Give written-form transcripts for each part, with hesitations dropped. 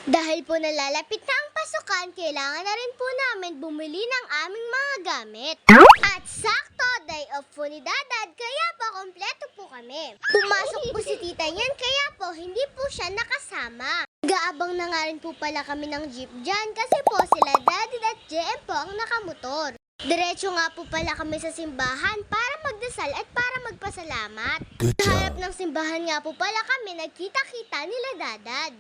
Dahil po nalalapit na ang pasukan, kailangan na rin po namin bumili ng aming mga gamit. At sakto, day off po ni Dadad, kaya po kompleto po kami. Pumasok po si tita niyan, kaya po hindi po siya nakasama. Gaabang na nga rin po pala kami ng jeep dyan kasi po sila Dadad at JM po ang nakamotor. Diretso nga po pala kami sa simbahan para magdasal at para magpasalamat. Good Sa harap job. ng simbahan nga po pala kami nagkita-kita nila Dadad.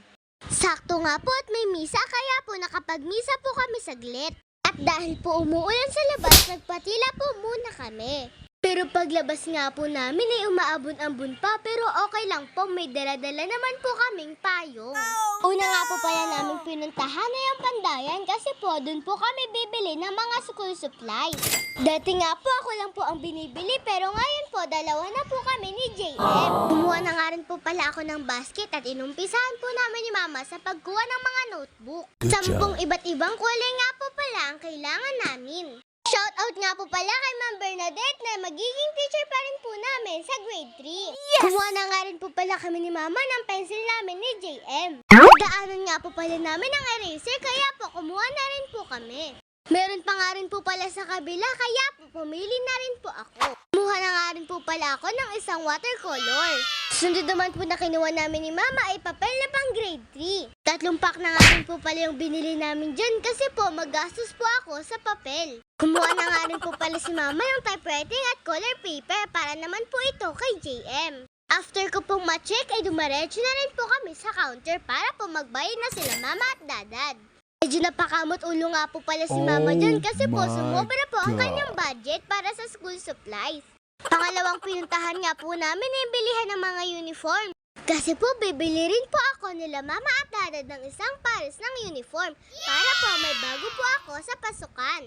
Sakto nga po at may misa kaya po nakapagmisa po kami saglit. At dahil po umuulan sa labas, nagpatila po muna kami. Pero paglabas nga po namin ay umaabon-ambon pa pero okay lang po, may dala-dala naman po kaming payong. Una nga po pala namin pinuntahan na yung Pandayan kasi po doon po kami bibili ng mga school supplies. Dati nga po ako lang po ang binibili pero ngayon po dalawa na po kami ni JM. Kumuha na nga rin po pala ako ng basket at inumpisahan po namin ni Mama sa pagkuha ng mga notebook. Good job. 10 iba't ibang kulay nga po pala ang kailangan namin. Shoutout nga po pala kay Ma'am Bernadette na magiging teacher pa rin po namin sa grade 3. Yes! Kumuha na nga rin po pala kami ni Mama ng pencil namin ni JM. Daanan nga po pala namin ng eraser kaya po kumuha na rin po kami. Meron pa nga rin po pala sa kabila kaya po pumili na rin po ako. Kumuha na nga rin po pala ako ng isang watercolor. Sunod naman po na kinuha namin ni Mama ay papel na pang grade 3. 3 pack na nga rin po pala yung binili namin dyan kasi po magastos po ako sa papel. Kumuha na nga rin po pala si Mama ng typewriting at color paper para naman po ito kay JM. After ko pong ma-check ay dumaretso na rin po kami sa counter para po magbayad na sila Mama at Dadad. Medyo napakamot ulo nga po pala si Mama dyan kasi po my sumobra po ang God. kanyang budget para sa school supplies. Pangalawang pinuntahan nga po namin ay bilihan ng mga uniform. Kasi po bibili rin po ako nila Mama at Dadad ng isang pares ng uniform para po may bago po ako sa pasukan.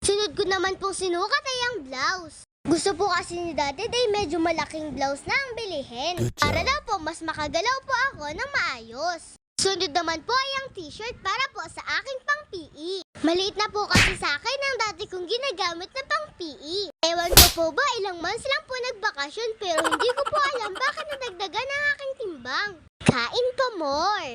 Sunod ko naman pong sinukat ay ang blouse. Gusto po kasi ni Dadad ay medyo malaking blouse na ang bilihin. Good job. Para daw po mas makagalaw po ako ng maayos. Sunod naman po ay ang t-shirt para po sa aking pang PE. Maliit na po kasi sa akin ang dati kong ginagamit na pang PE. Ewan ko po ba ilang months lang po nagbakasyon pero hindi ko po alam bakit nadagdagan ang aking timbang. Kain pa more!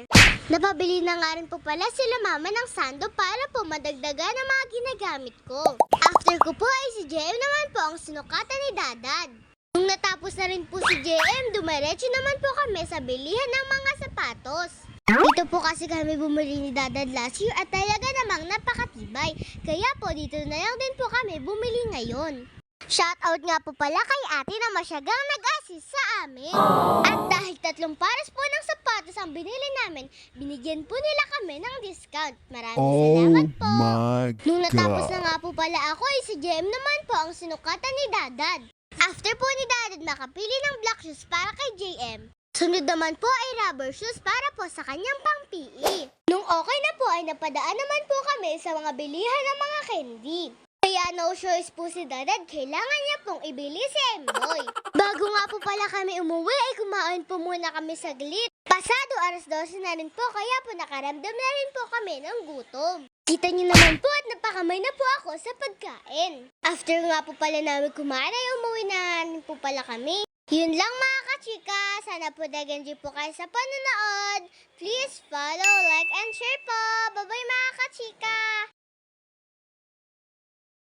Napabili na nga rin po pala sila Mama ng sando para po madagdagan ang mga ginagamit ko. After ko po ay si JM naman po ang sinukatan ni Dadad. Nung natapos na rin po si JM, dumiretso naman po kami sa bilihan ng mga sapatos. Dito po kasi kami bumili ni Dadad last year at talaga namang napakatibay. Kaya po dito na lang din po kami bumili ngayon. Shoutout nga po pala kay ate na masyagang nag-assist sa amin. At dahil 3 pares po ng sapatos ang binili namin, binigyan po nila kami ng discount. Maraming salamat po. my Nung natapos na God. nga po pala ako ay si JM naman po ang sinukatan ni Dadad. After po ni Dadad makapili ng black shoes para kay JM. Sunod naman po ay rubber shoes para po sa kanyang pang PE. Nung okay na po ay napadaan naman po kami sa mga bilihan ng mga candy. Kaya no choice po si Dadad, kailangan niya pong ibili si Emboy. Bago nga po pala kami umuwi ay kumain po muna kami saglit. Pasado 12:00 na rin po kaya po nakaramdam na rin po kami ng gutom. Kita niyo naman po at napakamay na po ako sa pagkain. After nga po pala namin kumain ay umuwi na rin po pala kami. Yun lang mga kachika, sana po daganji po kayo sa panonood. Please follow, like, and share po. Bye-bye mga kachika!